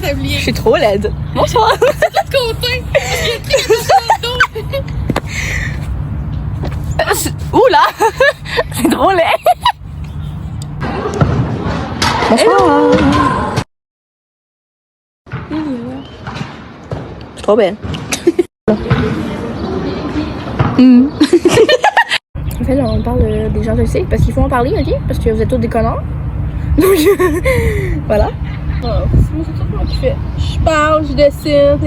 tablier. Je suis trop laide. Bonsoir. C'est de l'autre côté. Il y a très de dos. Oula! C'est trop laid! Bonsoir! Je suis trop belle. En fait, là, on parle des gens toxiques parce qu'il faut en parler, ok? Parce que vous êtes tous des connards. Donc, voilà. C'est tout moi qui fait. Je parle, je dessine.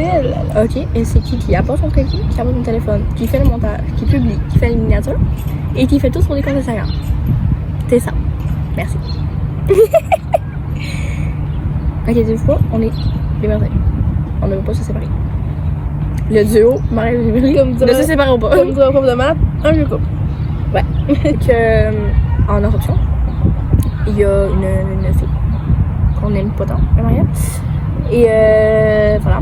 Ok, et c'est qui apporte son trépied, qui apporte son téléphone, qui fait le montage, qui publie, qui fait les miniatures et qui fait tout sur les comptes Instagram. C'est ça. Merci. Ok, des fois, on est les merveilles. On ne veut pas se séparer. Le duo, Marie et Émilie, ne se séparons pas. Comme dirait un prof de maths, un vieux couple. Ouais. En Europe, il y a une fille qu'on aime pas tant, Marie-Ève. Et voilà.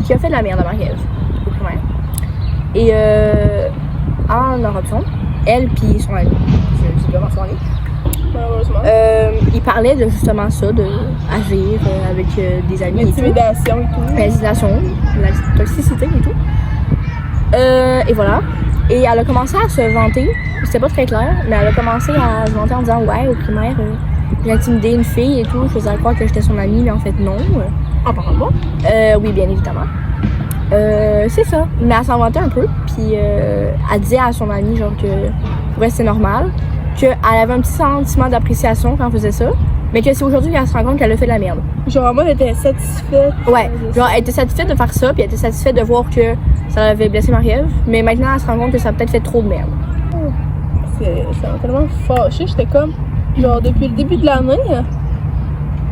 Qui a fait de la merde à Marie-Ève au primaire. Et en Europe, elle puis son ami, je sais pas son ami, il parlait de justement ça, de agir avec des amis. L'intimidation et tout. L'intimidation, la toxicité et tout. Et voilà. Et elle a commencé à se vanter, c'était pas très clair, mais elle a commencé à se vanter en disant ouais, au primaire, j'ai intimidé une fille et tout, je faisais croire que j'étais son amie, mais en fait non. En parlant Oui, bien évidemment. C'est ça. Mais elle s'en vantait un peu, puis elle disait à son amie genre que ouais, c'est normal, qu'elle avait un petit sentiment d'appréciation quand elle faisait ça, mais que c'est aujourd'hui qu'elle se rend compte qu'elle a fait de la merde. Genre, moi, elle était satisfaite. Ouais, genre, elle était satisfaite de faire ça, puis elle était satisfaite de voir que ça avait blessé Marie-Ève, mais maintenant, elle se rend compte que ça a peut-être fait trop de merde. Ça m'a tellement fâchée. J'étais comme, genre, depuis le début de l'année,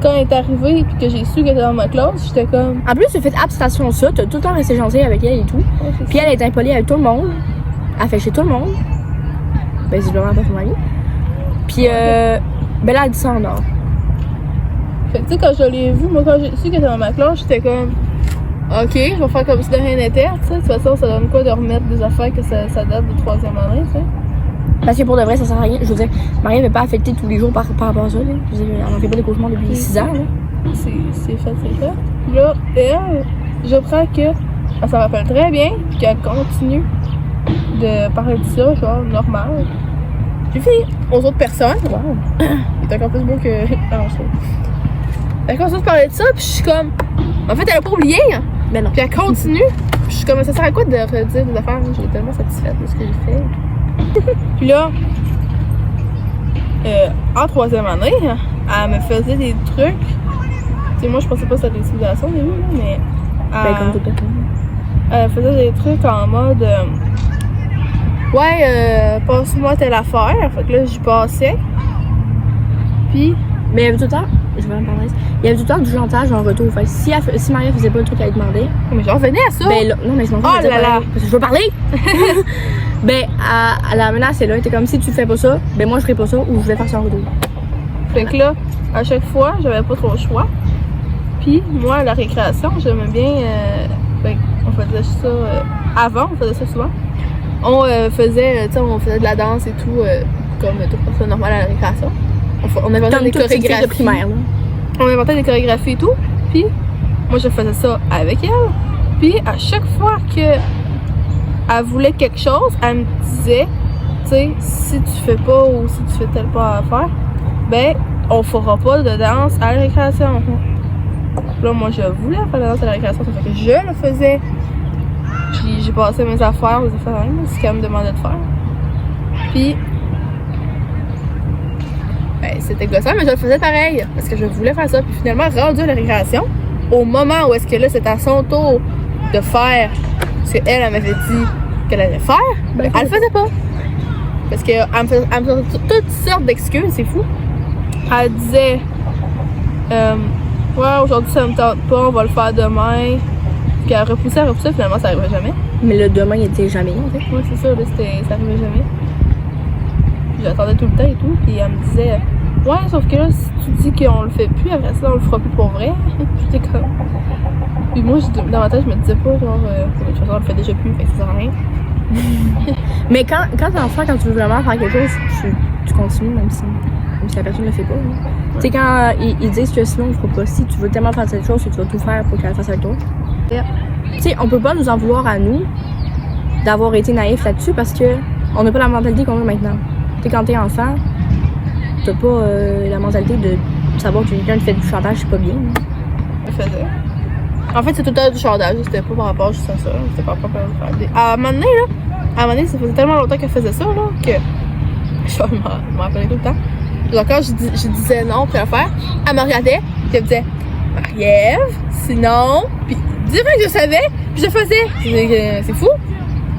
quand elle est arrivée, puis que j'ai su qu'elle était dans ma classe, j'étais comme. En plus, tu fais abstraction de ça, t'as tout le temps resté gentille avec elle et tout. Ouais, Puis elle est impolie avec tout le monde. Elle fait chez tout le monde. Ben, visiblement pas son ami. Puis, ben là, elle dit ça en or. Fait que tu sais, quand je l'ai vue, moi, quand j'ai su qu'elle était dans ma classe, j'étais comme. Ok, je vais faire comme si de rien n'était, tu sais. De toute façon, ça donne quoi de remettre des affaires que ça date de 3e année, tu sais. Parce que pour de vrai, ça sert à rien. Je veux dire, Marie-Ève n'est pas affectée tous les jours par rapport à ça. Là. Je veux dire, elle n'en fait pas des cauchemars depuis 6 ans. Là. C'est fait. Puis là, elle, je crois que elle s'en rappelle très bien, puis qu'elle continue de parler de ça, genre, normal. Puis aux autres personnes, Wow. il est encore plus beau que. Alors, ça. Elle continue de parler de ça, puis je suis comme. En fait, elle a pas oublié, hein. Ben non. Puis elle continue, puis je suis comme, ça sert à quoi de redire des affaires? J'étais tellement satisfaite de ce que j'ai fait. Puis là, en 3e année, elle me faisait des trucs. Tu sais, moi, je pensais pas que c'était de l'intimidation au début, mais. Ben, comme toute personne. Elle faisait des trucs en mode. Passe-moi telle affaire. Fait que là, j'y passais. Puis. Mais il y avait tout le temps, je vais en parler, il y avait tout le temps du chantage en retour. Fait que si Marie faisait pas le truc qu'elle demandait. Mais j'en revenais à ça. Ben là, non, mais je m'en fous. Oh là là! Parce que je veux parler! Ben, à la menace, c'est là. Elle était comme si tu fais pas ça, ben moi je ferai pas ça ou je vais faire ça en retour. Fait que là, à chaque fois, j'avais pas trop le choix. Puis, moi, à la récréation, j'aimais bien. On faisait ça. Avant, on faisait ça souvent. On faisait, tu sais, on faisait de la danse et tout, comme toute personne normale à la récréation. On inventait des chorégraphies. De primaire, là. On inventait des chorégraphies et tout. Puis, moi, je faisais ça avec elle. Puis, à chaque fois que elle voulait quelque chose, elle me disait, tu sais, si tu fais pas ou si tu fais tel pas à faire, ben, on fera pas de danse à la récréation. Là, moi, je voulais faire de la danse à la récréation, ça fait que je le faisais. Puis, j'ai passé mes affaires, ce qu'elle me demandait de faire. Puis, ben, c'était gossant, mais je le faisais pareil, parce que je voulais faire ça. Puis finalement, rendu à la récréation, au moment où est-ce que là, c'était à son tour de faire ce qu'elle m'avait dit qu'elle allait faire, ben, elle le faisait pas. Parce qu'elle me faisait toutes sortes d'excuses, c'est fou. Elle disait, ouais, aujourd'hui ça me tente pas, on va le faire demain. Puis elle repoussait, finalement ça arrivait jamais. Mais le demain, il était jamais, en fait. Ouais, c'est ça, là, ça arrivait jamais. J'attendais tout le temps et tout, puis elle me disait, ouais, sauf que là, si tu dis qu'on le fait plus, après ça, on le fera plus pour vrai. J'étais comme. Puis moi, dans ma tête, je me disais pas, genre, de toute façon, on le fait déjà plus, fait que ça sert à rien. Mais quand t'es enfant, quand tu veux vraiment faire quelque chose, tu continues, même si si la personne ne le fait pas. Tu sais, quand ils disent que sinon, on ne fera pas. Si tu veux tellement faire cette chose, tu vas tout faire pour qu'elle fasse avec toi. Tu sais, on peut pas nous en vouloir à nous d'avoir été naïfs là-dessus parce que on n'a pas la mentalité qu'on a maintenant. Tu sais, quand t'es enfant, t'as pas la mentalité de savoir que quelqu'un te fait du chantage, c'est pas bien. Elle faisait. En fait, c'est tout le temps du chantage, c'était pas par rapport juste à ça. C'était pas par rapport à faire. À un moment donné, ça faisait tellement longtemps qu'elle faisait ça, là, que je m'en rappelais tout le temps. Genre, quand je disais non pour la faire, elle me regardait, puis elle me disait Marie-Ève, sinon. Puis, direct que je savais, puis je le faisais. C'est fou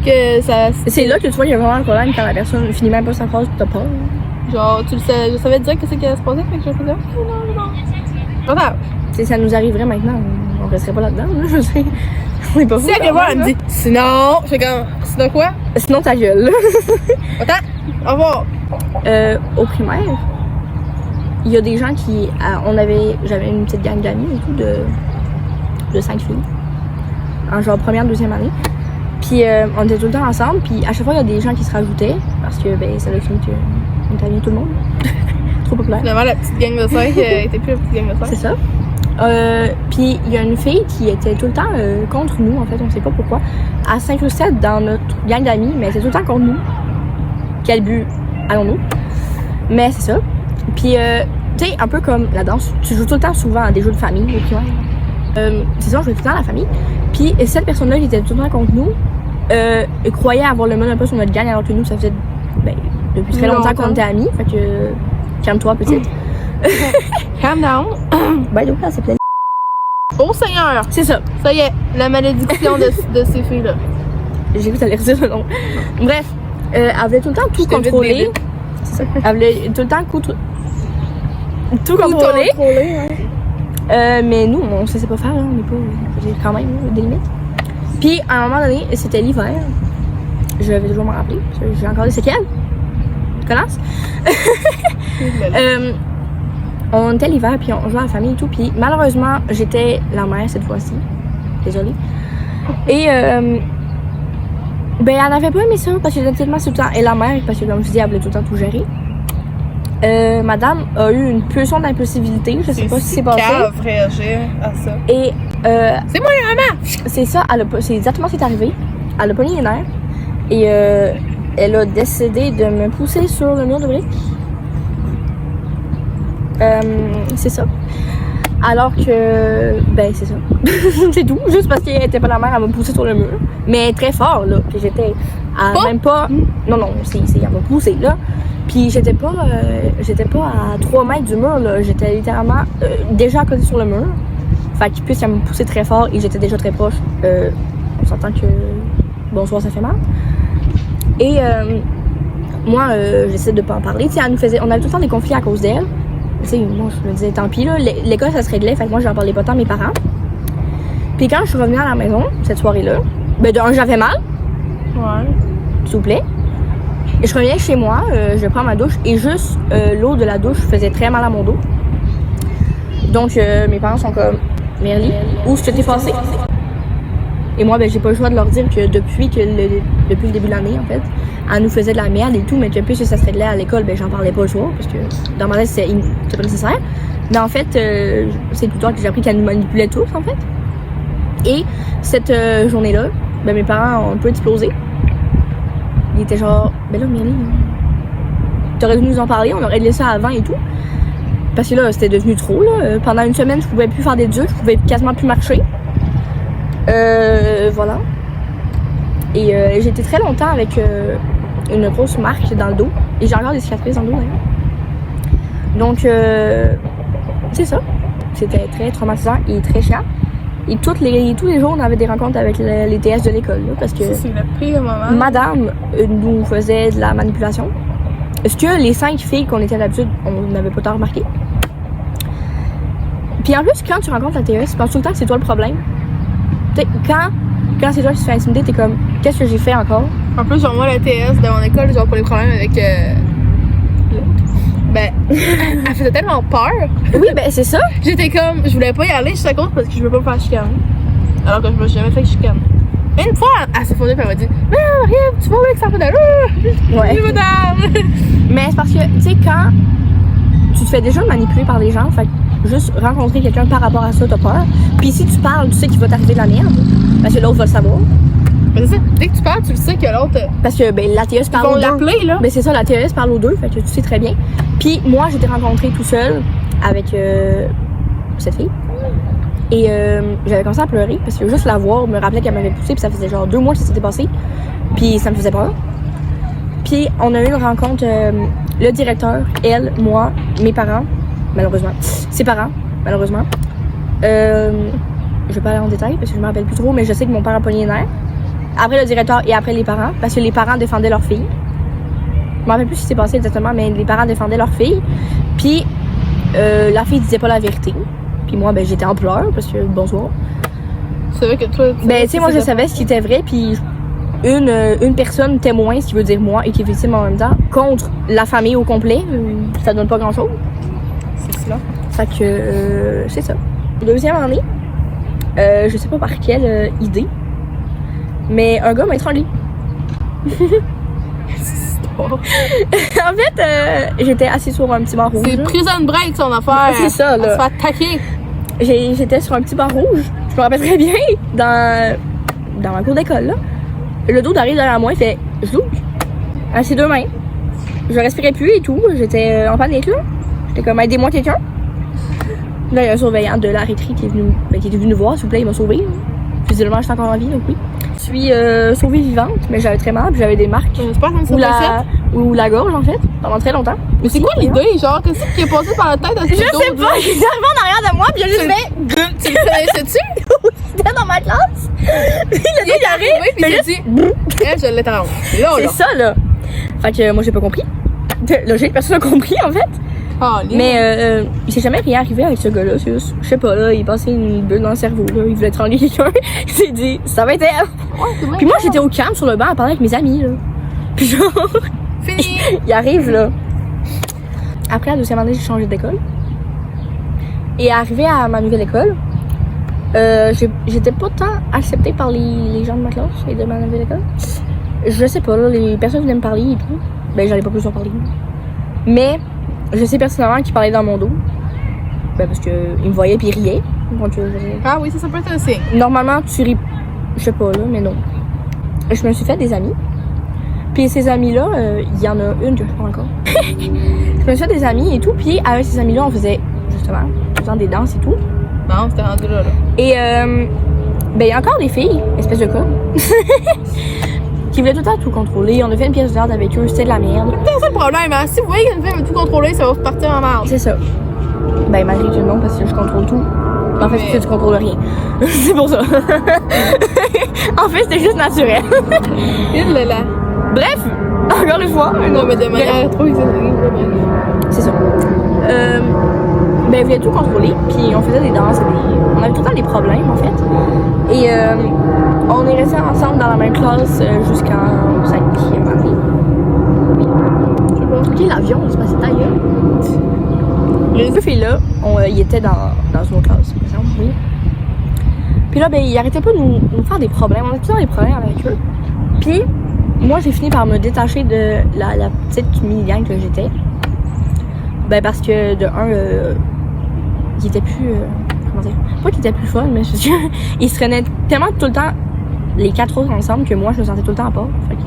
que ça. C'est là que tu vois qu'il y a vraiment un problème quand la personne finit même pas sa phrase, t'as peur. Genre, tu le sais, je savais direct que c'est qu'elle se passait, fait que je faisais non. Attends. Si ça nous arriverait maintenant, on resterait pas là-dedans, là, je sais. On est pas fou. Si elle elle me dit sinon, je fais comme sinon quoi? Sinon ta gueule. Attends, au revoir. Au primaire, il y a des gens qui. J'avais une petite gang d'amis et tout de 5 filles. En genre première, deuxième année. Puis on était tout le temps ensemble, puis à chaque fois il y a des gens qui se rajoutaient parce que ben ça a fini qu'on était amis tout le monde. Trop populaire. Finalement la petite gang de 5 était plus la petite gang de 5. C'est ça. Puis il y a une fille qui était tout le temps contre nous, en fait, on sait pas pourquoi. Elle s'incrustait dans notre gang d'amis, mais elle était tout le temps contre nous. Quel but allons-nous? Mais c'est ça. Puis, tu sais, un peu comme la danse, tu joues tout le temps souvent à des jeux de famille, au primaire. C'est ça, on jouait tout le temps à la famille. Puis cette personne-là qui était tout le temps contre nous, croyait avoir le mode un peu sur notre gang, alors que nous, ça faisait depuis très longtemps qu'on était amis. Fait que, calme-toi, petite. Calm down. Ben, donc, elle s'appelait. Oh Seigneur! C'est ça. Ça y est, la malédiction de ces filles-là. J'ai vu que t'allais redire le nom. Bref, elle voulait tout le temps tout contrôler. C'est ça. Elle voulait tout le temps tout contrôler. Ouais. Mais nous, on sait pas faire, là. On est pas. J'ai quand même des limites. Puis, à un moment donné, c'était l'hiver. Je vais toujours m'en rappeler. J'ai encore des séquelles. Connasse? On était l'hiver, puis on jouait à la famille et tout. Puis, malheureusement, j'étais la mère cette fois-ci. Désolée. Et, ben, elle n'avait pas aimé ça parce que tellement tout le temps. Et la mère, parce que comme je dis, elle voulait tout le temps tout gérer. Madame a eu une pulsion d'impulsivité, je sais pas si c'est passé. Elle a réagir à ça. Et c'est moi la maman! C'est ça, c'est exactement ce qui est arrivé. Elle a pogné les nerfs et elle a décidé de me pousser sur le mur de briques. C'est ça. Alors que, ben c'est ça. C'est tout, juste parce qu'elle était pas la mère, elle m'a poussé sur le mur. Mais très fort, là, que j'étais à même pas... Non, elle m'a poussé, là. Puis j'étais pas à 3 mètres du mur, là. J'étais littéralement déjà à côté sur le mur. Fait que puisqu'elle m'a poussé très fort et j'étais déjà très proche, on s'entend que bonsoir, ça fait mal. Et moi, j'essaie de pas en parler. Tu sais, on avait tout le temps des conflits à cause d'elle. Tu sais, moi, je me disais, tant pis, là, l'école, ça se réglait. Fait que moi, j'en parlais pas tant à mes parents. Puis quand je suis revenue à la maison, cette soirée-là, ben d'un, j'avais mal. Ouais. S'il vous plaît. Et je reviens chez moi, je prends ma douche et juste l'eau de la douche faisait très mal à mon dos. Donc mes parents sont comme Merly, où est-ce que t'es passée? Et moi, ben j'ai pas le choix de leur dire que depuis le début de l'année, en fait, elle nous faisait de la merde et tout, mais depuis que ça se réglait à l'école, ben j'en parlais pas le soir parce que dans ma tête c'était pas nécessaire. Mais en fait, c'est plus tard que j'ai appris qu'elle nous manipulait tous, en fait. Et cette journée-là, ben mes parents ont un peu explosé. Ils étaient genre, ben là, Merly, t'aurais dû nous en parler, on aurait réglé ça avant et tout. Parce que là, c'était devenu trop, là. Pendant une semaine, je pouvais plus faire d'études, je pouvais quasiment plus marcher. Voilà. Et j'ai été très longtemps avec une grosse marque dans le dos. Et j'ai encore des cicatrices dans le dos, d'ailleurs. Donc, c'est ça. C'était très traumatisant et très chiant. Et tous les jours, on avait des rencontres avec les TS de l'école, là, parce que ça, c'est le pire moment. Madame nous faisait de la manipulation. Est-ce que les 5 filles qu'on était d'habitude, on n'avait pas tant remarqué? Puis en plus, quand tu rencontres la TS, tu penses tout le temps que c'est toi le problème. Tu sais, quand c'est toi qui te fais intimider, t'es comme, qu'est-ce que j'ai fait encore? En plus, genre, moi, la TS de mon école, genre, pour les problèmes avec l'autre, ben, elle faisait tellement peur. Oui, ben, c'est ça. J'étais comme, je voulais pas y aller juste à cause parce que je veux pas me faire chicaner. Alors que je me suis jamais fait chicane. Une fois, elle s'est fondue et elle m'a dit, mais Marie-Ève, tu vas où avec ça? Ouais. Mais c'est parce que, tu sais, quand tu te fais déjà manipuler par les gens. Fait que juste rencontrer quelqu'un par rapport à ça, t'as peur. Puis si tu parles, tu sais qu'il va t'arriver de la merde. Parce que l'autre va le savoir. Mais c'est ça, dès que tu parles, tu le sais que l'autre. Parce que ben, la TES parle aux Ils vont deux. l'appeler, là. Ben c'est ça, la TES parle aux deux, fait que tu sais très bien. Puis moi, j'étais rencontrée tout seul avec cette fille. Et j'avais commencé à pleurer parce que juste la voir me rappelait qu'elle m'avait poussée, puis ça faisait genre 2 mois que ça s'était passé. Puis ça me faisait peur. Puis on a eu une rencontre, le directeur, elle, moi, mes parents, malheureusement. Ses parents, malheureusement. Je vais pas aller en détail parce que je me rappelle plus trop, mais je sais que mon père a pogné les nerfs. Après le directeur et après les parents, parce que les parents défendaient leur fille. Je me rappelle plus ce qui s'est passé exactement, mais les parents défendaient leur fille. Puis la fille disait pas la vérité. Puis moi, ben j'étais en pleurs parce que bonsoir. C'est vrai que toi. Ben tu sais, moi je savais ce qui était vrai, puis une personne témoin, ce qui veut dire moi, et qui est victime en même temps, contre la famille au complet, ça donne pas grand chose. C'est cela. Fait que c'est ça. Deuxième année, je sais pas par quelle idée, mais un gars m'a étranglé. Oh. En fait, j'étais assise sur un petit banc rouge. C'est prison break son affaire. C'est ça, là. On se fait attaquer. J'étais sur un petit banc rouge. Je me rappelle très bien dans ma cour d'école, là. Le dos arrive derrière moi, il fait « Je louche ». À ses 2 mains. Je respirais plus et tout. J'étais en panique, là. J'étais comme « Aidez-moi quelqu'un ». Là, il y a un surveillant de l'Érythrée qui est venu nous voir, s'il vous plaît, il m'a sauvé. Visiblement, je suis encore en vie, donc oui. Je suis sauvée vivante, mais j'avais très mal, puis j'avais des marques. C'est pas comme ça. Ou la gorge, en fait, pendant très longtemps. Mais c'est quoi l'idée, genre, qu'est-ce qui est passé par la tête à ce Je sais pas, il est arrivé en arrière de moi, puis il a juste fait. Tu le connaissais-tu? C'était dans ma classe. Puis le gars, il arrive, puis il a dit, je l'ai là. C'est ça, là. Fait que moi, j'ai pas compris. Logique, personne n'a compris, en fait. Oh, mais il s'est jamais rien arrivé avec ce gars-là. C'est juste, je sais pas, là, il passait une bulle dans le cerveau, là. Il voulait étrangler quelqu'un. Il s'est dit, ça va être elle. Ouais, puis moi, j'étais au calme sur le banc à parler avec mes amis, là. Puis genre. Fini! Il arrive, là. Après la 2e année, j'ai changé d'école. Et arrivé à ma nouvelle école, j'étais pas tant acceptée par les gens de ma classe et de ma nouvelle école. Je sais pas, là, les personnes venaient me parler et tout. Ben, j'allais pas plus en parler. Mais, je sais personnellement qu'ils parlaient dans mon dos. Ben, parce qu'ils me voyaient puis ils riaient. Donc, ah oui, ça peut être un signe. Normalement, tu ris. Je sais pas, là, mais non. Je me suis fait des amis. Puis ces amis-là, il y en a une que je parle encore. Je me suis fait des amis et tout. Puis avec ces amis-là, on faisait justement tout le temps des danses et tout. Non, c'était rendu là. Et ben, il y a encore des filles, espèce de con, qui voulaient tout le temps tout contrôler. On a fait une pièce de théâtre avec eux, c'était de la merde. C'est ça le problème, hein? Si vous voyez qu'une fille veut tout contrôler, ça va partir en merde. C'est ça. Ben, malgré que non, parce que je contrôle tout. En fait, tu contrôles rien. C'est pour ça. En fait, c'était juste naturel. Il là. Bref, encore une fois. Non, mais de manière trop exagérée. C'est ça. Ben, ils voulaient tout contrôler, puis on faisait des danses, on avait tout le temps des problèmes, en fait. Et on est restés ensemble dans la même classe jusqu'en 5e année. Oui. Je sais pas. Ok, l'avion, on se passait ailleurs. Les 2 filles-là, ils étaient dans une autre classe, par exemple, oui. Puis là, ben, ils arrêtaient pas de nous faire des problèmes. On avait toujours des problèmes avec eux. Puis, moi, j'ai fini par me détacher de la petite mini-gang que j'étais. Ben, parce que, de un, il était plus... comment dire? Pas qu'il était plus fun, mais parce qu'il se traînait tellement tout le temps, les 4 autres ensemble, que moi, je me sentais tout le temps à part. Fait que,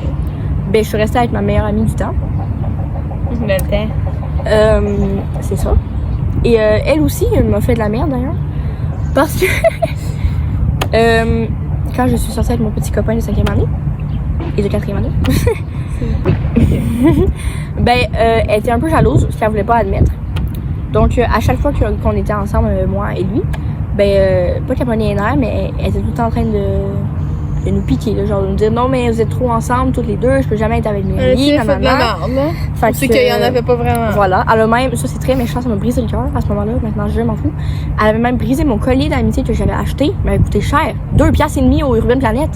ben, je suis restée avec ma meilleure amie du temps. Le temps. C'est ça. Et elle aussi, elle m'a fait de la merde, d'ailleurs. Parce que... quand je suis sortie avec mon petit copain de 5e année, et de 4e année, ben, elle était un peu jalouse, ce qu'elle voulait pas admettre. Donc, à chaque fois qu'on était ensemble, moi et lui, ben, pas qu'elle prenait les nerfs, mais elle était tout le temps en train de nous piquer, là, genre de nous dire non, mais vous êtes trop ensemble, toutes les deux, je peux jamais être avec mes amis, fait de la merde, là. C'est qu'il y en avait pas vraiment. Voilà, elle a même, ça c'est très méchant, ça m'a brisé le cœur à ce moment-là, maintenant je m'en fous. Elle avait même brisé mon collier d'amitié que j'avais acheté, il m'avait coûté cher, 2,5 piastres au Urban Planet.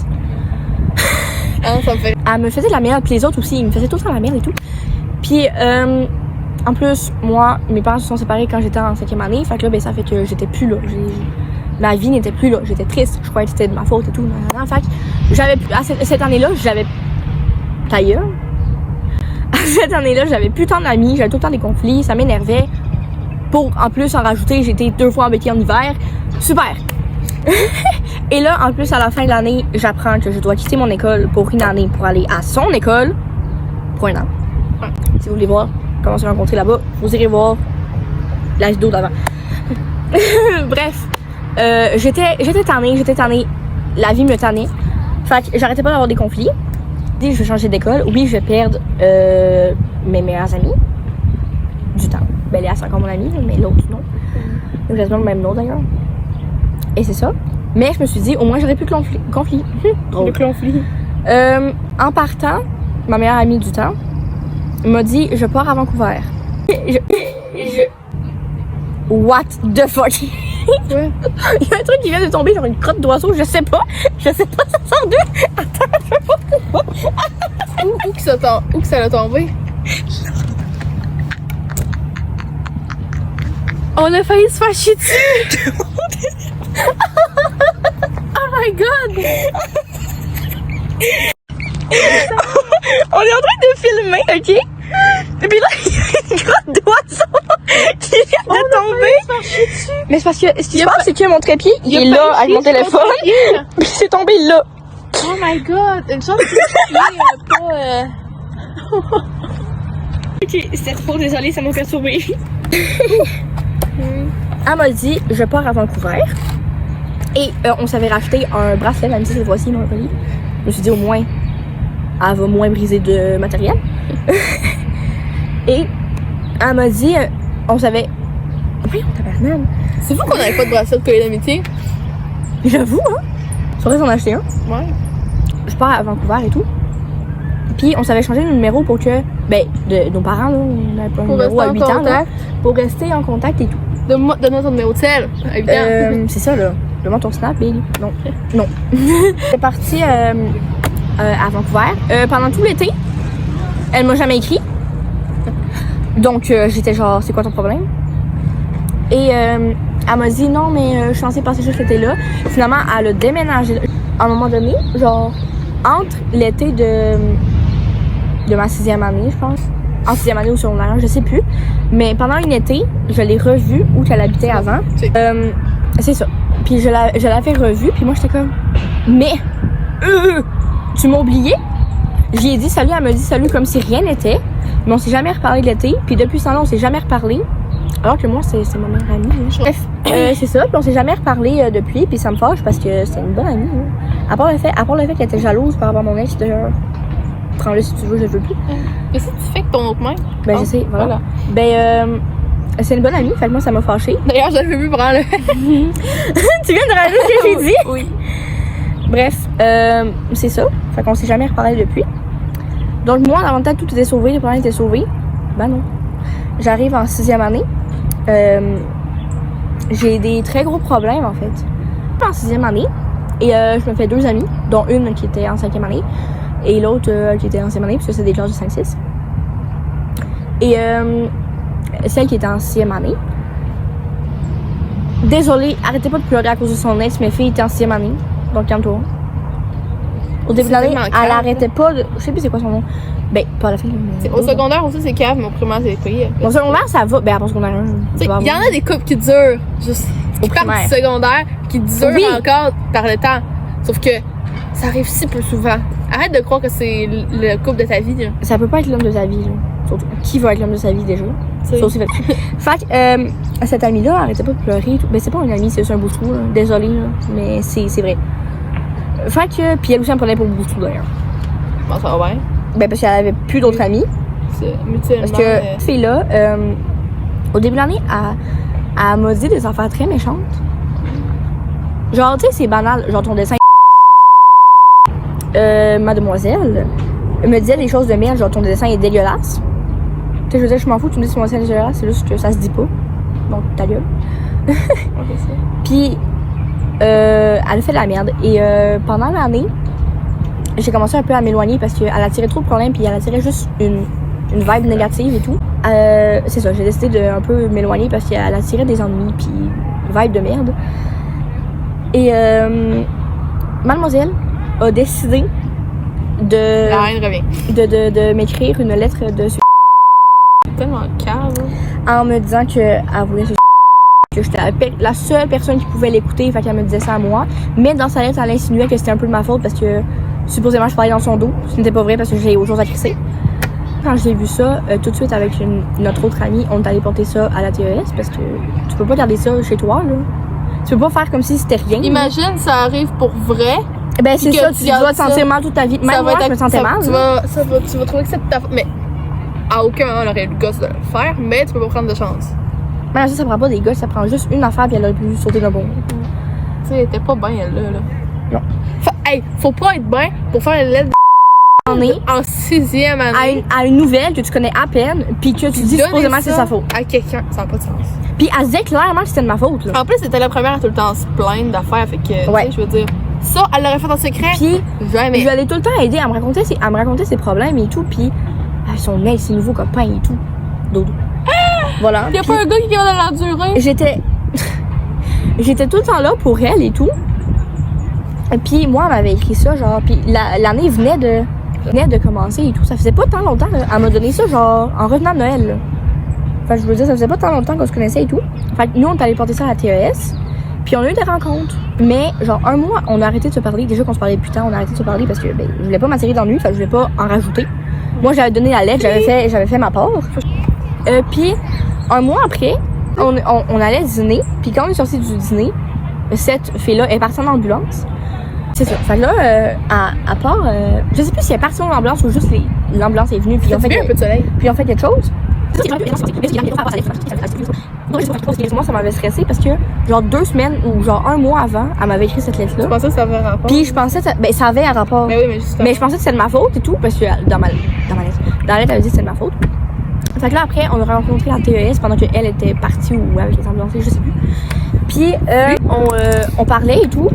Ah, ça me fait. Elle me faisait de la merde, puis les autres aussi, ils me faisaient tout le temps de la merde et tout. Puis, en plus, moi, mes parents se sont séparés quand j'étais en 5e année, fait que là, ben, ça fait que j'étais plus là. Ma vie n'était plus là, j'étais triste, je croyais que c'était de ma faute et tout. Fait que j'avais plus, cette année-là, j'avais. Ta gueule. Cette année-là, j'avais plus tant d'amis, j'avais tout le temps des conflits, ça m'énervait. Pour, en plus, en rajouter, j'ai été 2 fois en béquille en hiver. Super! Et là, en plus, à la fin de l'année, j'apprends que je dois quitter mon école pour une année pour aller à son école pour un an. Si vous voulez voir comment on s'est rencontrés là-bas, vous irez voir la vidéo d'avant. Bref, j'étais tannée. La vie me tannait. Fait que j'arrêtais pas d'avoir des conflits. Je vais changer d'école. Oui, je vais perdre mes meilleurs amis. Du temps. Ben, Léa, c'est encore mon amie, mais l'autre, non. Donc, quasiment le même nom, d'ailleurs. Et c'est ça. Mais je me suis dit, au moins, j'aurais plus de conflit. Le conflit. En partant, ma meilleure amie du temps m'a dit, je pars à Vancouver. What the fuck? Ouais. Il y a un truc qui vient de tomber, genre une crotte d'oiseau, je sais pas ça sort d'où. Attends, je sais pas. Où que ça l'a tombé? On a failli se faire chier dessus! Oh my god! On est en train de filmer, ok? Et puis là, il y a une crotte d'oiseau qui vient de tomber. Mais c'est parce que ce qui se passe, c'est que mon trépied, il est là avec mon téléphone. Puis c'est tombé là. Oh my god! Une chance que tu pas. Ok, c'était trop désolée, ça m'a perturbée. Elle m'a dit, je pars à Vancouver. Et on s'avait racheté un bracelet, même si cette fois-ci, il m'a remis. Je me suis dit, au moins, elle va moins briser de matériel. Et elle m'a dit, on savait. Oui, on tabarnane. C'est fou qu'on n'avait pas de bracelet de collier d'amitié. J'avoue, hein. Faudrait s'en acheter un. Ouais. Je pars à Vancouver et tout. Puis on s'avait changé de numéro pour que. Ben, de nos parents, là, on avait pas un numéro à 8 ans, là, pour rester en contact et tout. Donne-moi ton numéro de sel, évidemment. C'est ça, là. Demande ton snap, Bill. Non. Non. J'étais partie à Vancouver. Pendant tout l'été, elle m'a jamais écrit. Donc, j'étais genre, c'est quoi ton problème? Et elle m'a dit, non, mais je suis censée passer juste l'été là. Finalement, elle a déménagé. À un moment donné, genre, entre l'été de ma 6e année, je pense. En 6e année ou secondaire, je sais plus. Mais pendant un été, je l'ai revue où elle habitait avant. C'est ça. Puis je l'avais revue, puis moi j'étais comme, mais tu m'as oublié? J'y ai dit salut, elle m'a dit salut comme si rien n'était. Mais on s'est jamais reparlé de l'été, puis depuis ce temps-là, on s'est jamais reparlé. Alors que moi, c'est ma meilleure amie. Hein. Bref, c'est ça, puis on s'est jamais reparlé depuis, puis ça me fâche parce que c'est une bonne amie. Hein. À part le fait qu'elle était jalouse par rapport à mon ex, d'ailleurs. Prends-le si tu veux, je le veux plus. Qu'est-ce que tu fais avec ton autre main? Ben, je sais, voilà. Ben, c'est une bonne amie, fait que moi, ça m'a fâchée. D'ailleurs, je le veux plus, prends-le. Tu viens de rajouter ce que j'ai dit? Oui. Bref, c'est ça. Fait qu'on s'est jamais reparlé depuis. Donc, moi, dans mon temps, tout était sauvé, les problèmes étaient sauvés. Ben non. J'arrive en 6e année. J'ai des très gros problèmes, en fait. En 6e année. Et je me fais 2 amies, dont une qui était en 5e année. Et l'autre qui était en 6e année, parce que c'est des classes de 5-6. Et celle qui était en 6e année. Désolée, arrêtez pas de pleurer à cause de son ex, mes filles étaient en 6e année. Donc calme-toi. Au début de l'année, elle arrêtait pas de. Je sais plus c'est quoi son nom. Ben, pas la fille. Mais... Au secondaire aussi, c'est cave, mais au primaire, c'est pire. Au secondaire, ça va. Ben, après secondaire 1. Il y en a des couples qui durent. Juste. Qui partent du secondaire, qui durent encore par le temps. Sauf que ça arrive si peu souvent. Arrête de croire que c'est le couple de ta vie. Là. Ça peut pas être l'homme de ta vie. Là. Surtout, qui va être l'homme de sa vie déjà? Ça aussi fait. Fait que cette amie-là, elle arrêtait pas de pleurer. Ben, c'est pas une amie, c'est juste un bout de trou. Désolée, là, mais c'est vrai. Fait que, puis elle aussi, elle me prenait pour bout de trou d'ailleurs. Bon, ça va bien. Ben, parce qu'elle avait plus d'autres amis. C'est mutuellement. Parce que cette fille-là, au début de l'année, elle m'a dit des affaires très méchantes. Genre, tu sais, c'est banal. Genre, ton dessin. Mademoiselle me disait des choses de merde, genre ton dessin est dégueulasse. Tu sais, je veux dire, je m'en fous, tu me dis que mon dessin est dégueulasse, c'est juste que ça se dit pas. Donc, ta gueule. Puis, elle a fait de la merde. Et pendant l'année, j'ai commencé un peu à m'éloigner parce qu'elle attirait trop de problèmes, puis elle attirait juste une vibe négative et tout. C'est ça, j'ai décidé de un peu m'éloigner parce qu'elle attirait des ennuis, puis vibe de merde. Et mademoiselle a décidé La haine revient. de m'écrire une lettre de... C'est tellement calme. en me disant qu'elle voulait se que j'étais la seule personne qui pouvait l'écouter, fait qu'elle me disait ça à moi. Mais dans sa lettre, elle insinuait que c'était un peu de ma faute parce que supposément je parlais dans son dos. Ce n'était pas vrai parce que j'ai autre chose à crisser. Quand j'ai vu ça, tout de suite avec notre autre amie, on est allé porter ça à la TES parce que tu peux pas garder ça chez toi, là. Tu peux pas faire comme si c'était rien. Imagine, ça arrive pour vrai. Ben c'est ça, tu dois te sentir mal toute ta vie. Même moi, je me sentais mal. Tu vas trouver que c'est ta faute. Mais à aucun moment, elle aurait eu le gosse de le faire, mais tu peux pas prendre de chance. Mais ça prend pas des gosses, ça prend juste une affaire puis elle aurait pu sauter d'un bon. Tu sais, elle était pas bien, elle, là. Non. Hey, faut pas être bien pour faire une lettre en 6e année. À une nouvelle que tu connais à peine, puis que tu dis supposément que c'est sa faute. À quelqu'un, ça n'a pas de sens. Puis elle disait clairement que c'était de ma faute, là. En plus, c'était la première à tout le temps se plaindre d'affaires, fait que, ouais. Tu sais, je veux dire, ça, elle l'aurait fait en secret. Puis, jamais. Je l'allais tout le temps aider à me raconter ses problèmes et tout, puis son ex, ses nouveaux copains et tout. Dodo. Voilà. Y'a pas un gars qui vient de l'endurer. J'étais tout le temps là pour elle et tout. Et puis moi, elle m'avait écrit ça, genre, puis l'année venait de commencer et tout. Ça faisait pas tant longtemps, là. Elle m'a donné ça, genre, en revenant de Noël, là. Enfin, je veux dire, ça faisait pas tant longtemps qu'on se connaissait et tout. Fait que nous, on est allé porter ça à la TES. Puis on a eu des rencontres. Mais, genre, un mois, on a arrêté de se parler. Déjà qu'on se parlait plus tard, on a arrêté de se parler parce que, ben, je voulais pas m'attirer dans lui, fait que je voulais pas en rajouter. Moi, j'avais donné la lettre, j'avais fait ma part. Puis, un mois après, on allait dîner. Puis quand on est sorti du dîner, cette fille-là est partie en ambulance. C'est ça. Fait que là, à part, je sais plus si elle est partie en ambulance ou juste l'ambulance est venue. Puis on fait un peu de soleil. Puis on fait quelque chose. Moi, ça m'avait stressé parce que, genre, 2 semaines ou genre 1 mois avant, elle m'avait écrit cette lettre-là. Je pensais que ça avait un rapport. Puis je pensais que ça avait un rapport. Mais oui, mais justement. Mais je pensais que c'était de ma faute et tout, parce que dans la lettre, elle avait dit que c'était de ma faute. Fait que là, après, on a rencontré la TES pendant qu'elle était partie ou avec les ambulanciers, je sais plus. Puis, on parlait et tout.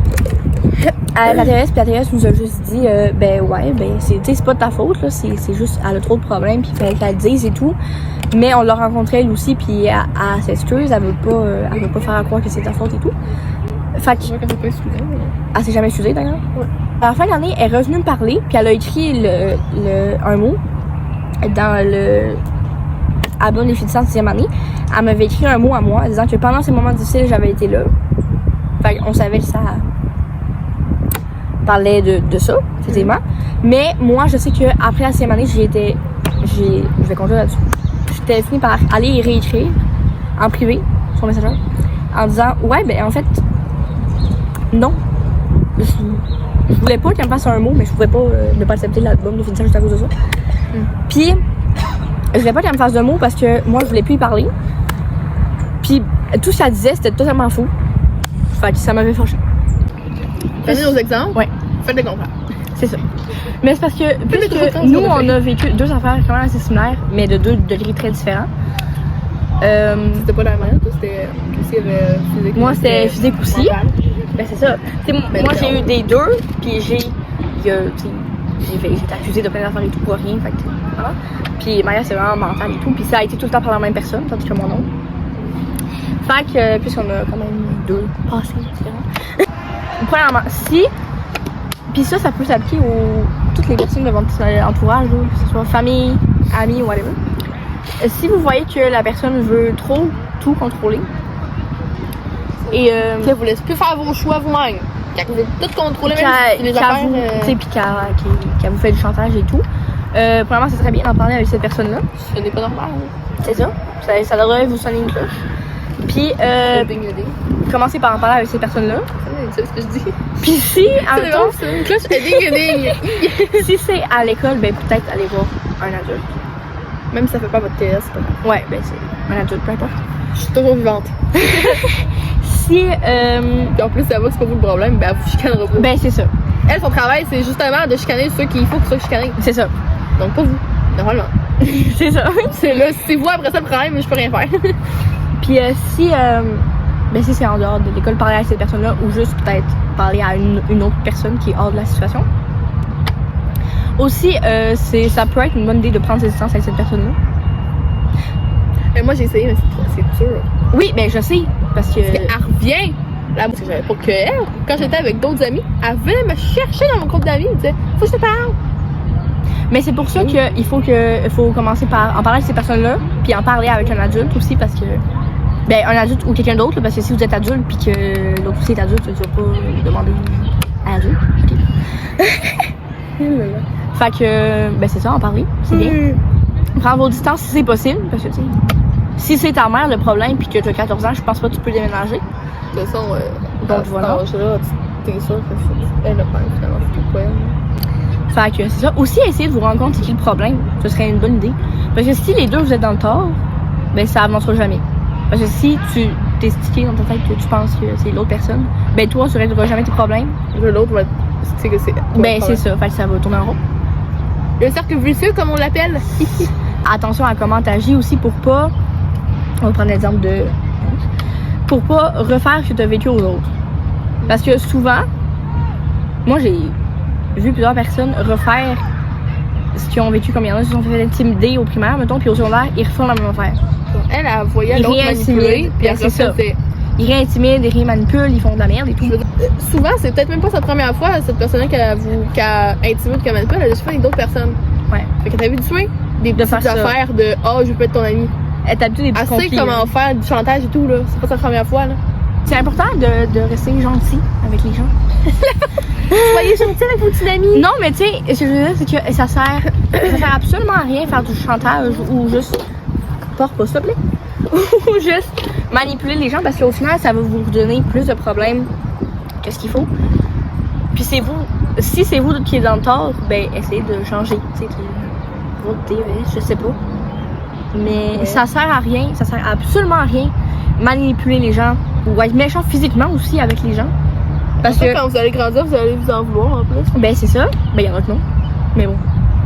À la TES, puis la TES nous a juste dit, ben ouais, ben c'est pas de ta faute, là, c'est juste, elle a trop de problèmes, puis il fallait qu'elle le dise et tout. Mais on l'a rencontrée elle aussi, puis elle s'excuse, elle veut pas faire à croire que c'est ta faute et tout. Fait que. Je vois qu'elle s'est pas excusée. Elle s'est jamais excusée d'ailleurs. Ouais. À la fin de l'année, elle est revenue me parler, puis elle a écrit un mot dans le album des filles de 6e année. Elle m'avait écrit un mot à moi, disant que pendant ces moments difficiles, j'avais été là. Fait qu'on savait que ça parlait de ça, effectivement. Mais moi, je sais qu'après la 6e année, je vais conclure là-dessus. J'étais fini par aller réécrire en privé sur Messenger en disant ouais, ben en fait, non. Je voulais pas qu'elle me fasse un mot, mais je pouvais pas ne pas accepter l'album de finissage juste à cause de ça. Puis, je voulais pas qu'elle me fasse de mots parce que moi, je voulais plus y parler. Puis, tout ce qu'elle disait, c'était totalement faux. Fait que ça m'avait fâché. Prenez nos exemples. Ouais. Faites des contraires. C'est ça. Mais c'est parce que, puisque nous, on a vécu 2 affaires quand même assez similaires, mais de 2 degrés très différents. C'était pas la même, toi, c'était physique. Moi, c'était physique aussi. Ben, c'est ça. Moi, j'ai eu des 2, puis j'ai été accusée de plein d'affaires et tout pour rien. Fait que, voilà. Puis Maria, c'est vraiment mental et tout. Puis ça a été tout le temps par la même personne, tandis que mon oncle. Fait que, puisqu'on a quand même 2 passés différents. Premièrement, puis ça peut s'appliquer toutes les personnes de votre entourage, que ce soit famille, amis, whatever. Si vous voyez que la personne veut trop tout contrôler et qu'elle vous laisse plus faire vos choix vous-même, qu'elle veut tout contrôler, même si les affaires... puis qu'elle vous fait du chantage et tout, premièrement, c'est très bien d'en parler avec cette personne-là. Ce n'est pas normal. C'est ça. Ça devrait vous sonner une cloche. Puis, commencez par en parler avec ces personnes-là. C'est ce que je dis. Puis si, en même temps, c'est une cloche ding. si c'est à l'école, ben peut-être aller voir un adulte. Même si ça fait pas votre TS, c'est pas grave. Ouais, ben c'est un adulte, peu importe. Je suis toujours vivante. Si, Puis en plus, ça va, c'est pas vous le problème, ben elle vous chicanera pas. Ben c'est ça. Elle, son travail, c'est justement de chicaner ceux qu'il faut que soient chicanés. C'est ça. Donc pas vous, normalement. C'est ça. C'est vous après ça le problème, mais je peux rien faire. Puis si c'est en dehors de l'école, parler à cette personne-là ou juste peut-être parler à une autre personne qui est hors de la situation. Aussi, ça peut être une bonne idée de prendre ses distances avec cette personne-là. Mais moi j'ai essayé, mais c'est dur. Oui, ben je sais, parce que... Elle revient. Là, parce que j'avais pas que elle. Quand j'étais avec d'autres amis, elle venait me chercher dans mon groupe d'amis. Elle disait, faut que je te parle. Mais c'est pour ça qu'il faut commencer par en parler avec ces personnes-là, puis en parler avec un adulte aussi, parce que. Ben, un adulte ou quelqu'un d'autre, parce que si vous êtes adulte, puis que l'autre aussi est adulte, tu vas pas demander à l'adulte. Ok. Fait que, ben, c'est ça, en parler, c'est bien. Prendre vos distances si c'est possible, parce que, tu sais, si c'est ta mère le problème, puis que tu as 14 ans, je pense pas que tu peux déménager. De toute façon, donc voilà. T'es sûr que elle le père, finalement, c'est tout pour elle. Fait que c'est ça. Aussi, essayez de vous rendre compte c'est qui le problème. Ce serait une bonne idée. Parce que si les deux vous êtes dans le tort, ben ça avancera jamais. Parce que si tu t'es stické dans ta tête que tu penses que c'est l'autre personne, ben toi, tu régleras jamais tes problèmes. L'autre va c'est que c'est. Ben c'est ça. Fait que ça va tourner en rond. Le cercle vicieux, comme on l'appelle. Attention à comment t'agis aussi pour pas. On va prendre l'exemple de. Pour pas refaire ce que t'as vécu aux autres. Parce que souvent, moi j'ai vu plusieurs personnes refaire ce qu'ils ont vécu, comme il y en a qui se sont fait intimider au primaire, mettons, puis au secondaire, ils refont la même affaire. Elle voyait l'autre manipuler, puis elle c'est ça. Ils réintimident, ils rémanipulent, ils font de la merde et tout. Souvent, c'est peut-être même pas sa première fois, cette personne-là qu'elle intimide, qu'elle manipule, elle a juste fait avec d'autres personnes. Ouais. Fait qu'elle t'a habitué des petites affaires de « Ah, je veux pas être ton ami ». Elle t'a habitué des petits conflits. Elle sait comment faire du chantage et tout, là. C'est pas sa première fois, là. C'est important de rester gentil avec les gens. Soyez gentil avec vos petits amis. Non, mais tu sais, ce que je veux dire, c'est que ça sert absolument à rien faire du chantage ou juste. Porte pas, s'il te plaît. Ou juste manipuler les gens parce qu'au final, ça va vous donner plus de problèmes que ce qu'il faut. Puis c'est vous. Si c'est vous qui êtes dans le tort, ben essayez de changer. Tu sais, votre TES, je sais pas. Mais ça sert à rien, ça sert absolument à rien. Manipuler les gens ou être méchant physiquement aussi avec les gens. Parce que quand vous allez grandir, vous allez vous en vouloir en plus. Ben c'est ça. Ben il y en a que non. Mais bon.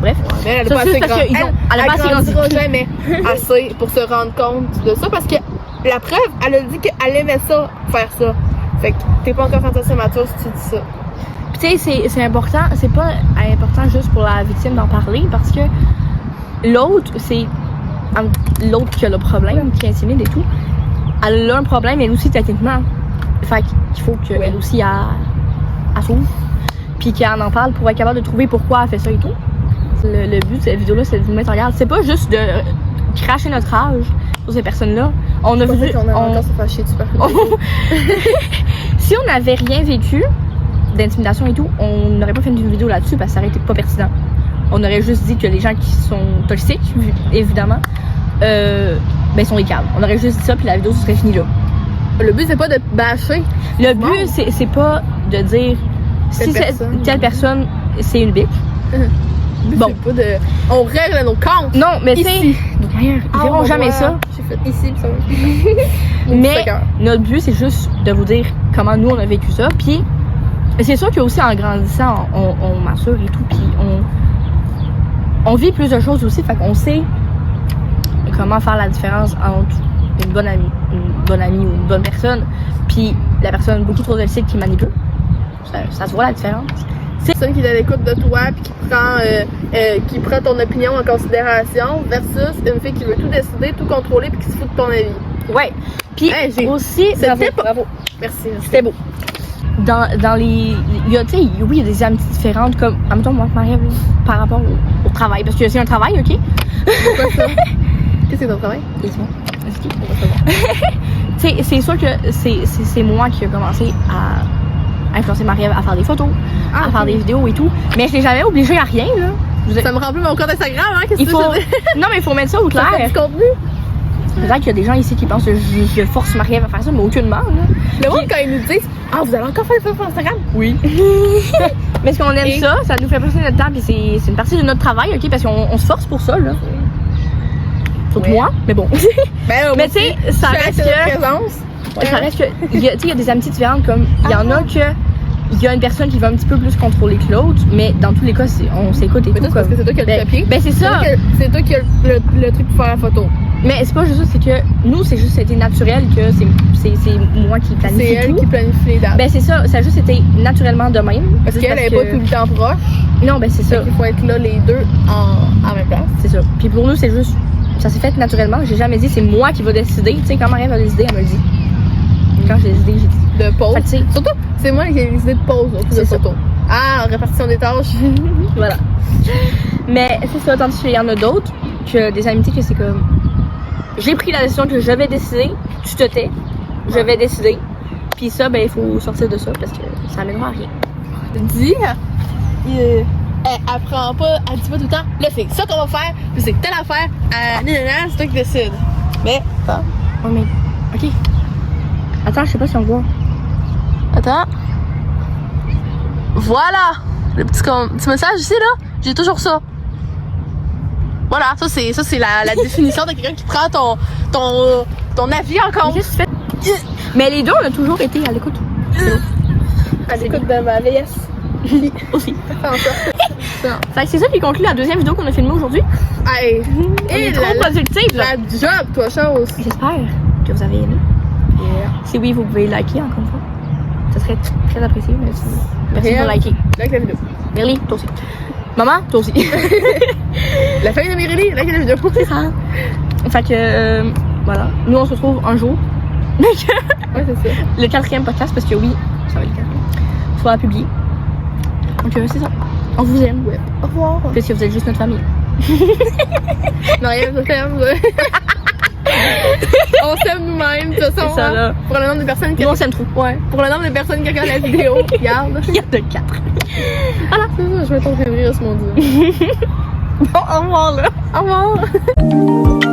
Bref. Ouais, mais elle a pas assez grandira jamais assez pour se rendre compte de ça parce que la preuve, elle a dit qu'elle aimait ça, faire ça. Fait que t'es pas encore assez mature si tu dis ça. Puis tu sais, c'est important, c'est pas important juste pour la victime d'en parler parce que l'autre, c'est l'autre qui a le problème, qui intimide et tout. Elle a un problème, elle aussi, techniquement. Fait qu'il faut qu'elle aussi elle s'ouvre. Puis qu'elle en parle pour être capable de trouver pourquoi elle fait ça et tout. Le but de cette vidéo-là, c'est de vous mettre en garde. C'est pas juste de cracher notre rage sur ces personnes-là. On a vu. On a encore se fâcher super. Si on n'avait rien vécu d'intimidation et tout, on n'aurait pas fait une vidéo là-dessus parce que ça aurait été pas pertinent. On aurait juste dit que les gens qui sont toxiques, évidemment, ben sont des câbles. On aurait juste dit ça puis la vidéo serait finie là. Le but c'est pas de bâcher. Le but c'est pas de dire si telle personne c'est une bitch. Bon. Pas de... On règle nos comptes. Non, mais tu sais, ils verront jamais ça. J'ai fait ici, ça. Mais notre but, c'est juste de vous dire comment nous, on a vécu ça. Puis, c'est sûr que aussi en grandissant, on mature et tout. Puis, on vit plus de choses aussi. Fait qu'on sait comment faire la différence entre une bonne amie ou une bonne personne, puis la personne beaucoup trop toxique qui manipule. Ça se voit la différence. C'est une personne qui est à l'écoute de toi puis qui prend ton opinion en considération versus une fille qui veut tout décider, tout contrôler puis qui se fout de ton avis. Ouais. Puis aussi, bravo. Merci. C'était beau. Dans les il y a, tu sais, oui, il y a des amitiés différentes comme en même temps moi Marie-Ève par rapport au travail parce que c'est un travail, OK? C'est quoi ça? Qu'est-ce que c'est ton travail? C'est sûr que c'est moi qui ai commencé à influencer Marie-Ève à faire des photos, à faire des vidéos et tout. Mais je l'ai jamais obligée à rien, là. Ça me remplit mon compte Instagram, hein? Qu'est-ce que tu veux? Non, mais il faut mettre ça au clair. Ça fait du contenu. Peut-être qu'il y a des gens ici qui pensent que je force Marie-Ève à faire ça, mais aucunement, là. Le monde, quand ils nous disent « Ah, vous allez encore faire des photos sur Instagram? » Oui. Mais est-ce qu'on aime ça nous fait passer notre temps, puis c'est une partie de notre travail, OK? Parce qu'on se force pour ça, là. Surtout moi, mais bon. Mais tu sais, ça reste que... Ça reste que, il y a des amitiés différentes, comme il y en a que il y a une personne qui va un petit peu plus contrôler que l'autre, mais dans tous les cas, on s'écoute et tout. Parce que c'est toi qui as le papier. Ben c'est ça. C'est toi qui as le truc pour faire la photo. Mais c'est pas juste ça, c'est que nous, c'était naturel que c'est moi qui planifie tout. C'est elle qui planifie les dates. Ben c'est ça, ça a juste été naturellement de même. Parce qu'elle n'est pas tout le temps proche. Non, ben c'est ça. Il faut être là les deux en même place. C'est ça. Puis pour nous, c'est juste, ça s'est fait naturellement. J'ai jamais dit c'est moi qui va décider. Tu sais, quand Marie-Ève a décidé, elle me le dit. Quand j'ai décidé, j'ai dit. De pause. Surtout, c'est moi qui ai décidé de pause au de photo. Ah, répartition des tâches. Voilà. Mais c'est ça, tandis qu'il y en a d'autres, que des amitiés que c'est comme... J'ai pris la décision que je vais décider, tu te tais, je vais décider. Puis ça, ben il faut sortir de ça parce que ça mènera à rien. Dis, elle apprend pas, elle dit pas tout le temps, là c'est ça qu'on va faire, puis c'est telle affaire, c'est toi qui décides. Mais, attends. Ouais, mais... Ok. Attends, je sais pas si on voit. Attends. Voilà! Le petit message ici, là, j'ai toujours ça. Voilà, ça c'est la définition de quelqu'un qui prend ton avis en compte. Qu'est-ce que tu fais? Mais les deux, on a toujours été à l'écoute. À l'écoute de ma vieillesse. Aussi. Ça. Fait que c'est ça qui conclut la deuxième vidéo qu'on a filmée aujourd'hui. Hey! On est trop positive, là. La job, toi, chose! J'espère que vous avez aimé. Si oui, vous pouvez liker encore une fois. Ça serait très apprécié. Merci pour liker. Like la vidéo. Merly, toi aussi. Maman, toi aussi. La famille de Mireille, like la vidéo. C'est ça. Fait que, voilà. Nous, on se retrouve un jour. Ouais, c'est ça. Le 4e podcast, parce que oui, ça va être le 4e. Soit publié. Donc, c'est ça. On vous aime. Ouais. Au revoir. Parce que vous êtes juste notre famille. Non, rien, je t'aime. On s'aime nous-mêmes, de toute façon. C'est ça, là. Pour le nombre de personnes qui Nous, on s'aime trop. Ouais. Pour le nombre de personnes qui regardent la vidéo, regarde. Il y a de 4. Voilà. C'est ça, je vais t'en février ce mon Dieu. Bon, au revoir, là. Au revoir.